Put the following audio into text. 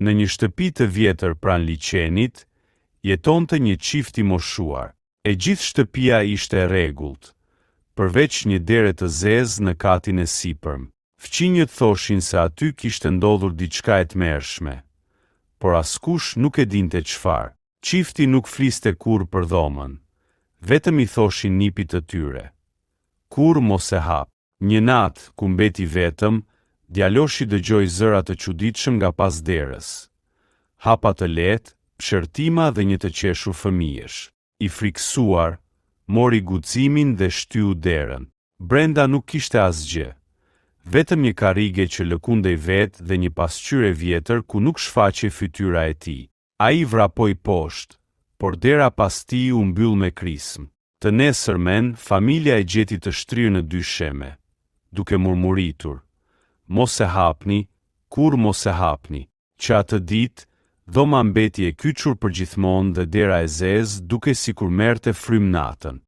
Në një shtëpi të vjetër pranë liçenit, jetonte një çift i moshuar. E gjithë shtëpia ishte e rregullt, përveç një dere të zezë në katin e sipërm. Fqinjët thoshin se aty kishte ndodhur diçka e tmerrshme, por askush nuk e dinte çfarë. Çifti nuk fliste kurrë për dhomën, vetëm i thoshin nipit të tyre: "Kur mos e hap." Një natë, ku mbeti vetëm, djaloshi dëgjoi zëra të çuditshëm nga pas derës. Hapa të lehtë, pshërtima dhe një të qeshur fëmijësh. I friksuar, mori guximin dhe shtyu derën. Brenda nuk kishte asgjë, vetëm një karrige që lëkundej vetë dhe një pasqyrë e vjetër ku nuk shfaqej fytyra e tij. Ai vrapoi poshtë, por dera pas tij u mbyll me krismë. Të nesërmen, familja e gjeti të shtrirë në dy sheme, duke murmuritur: "Mos e hapni, kur mos e hapni." Që atë ditë, dhoma mbeti e kyçur përgjithmonë dhe dera e zezë duke sikur merrte frym natën.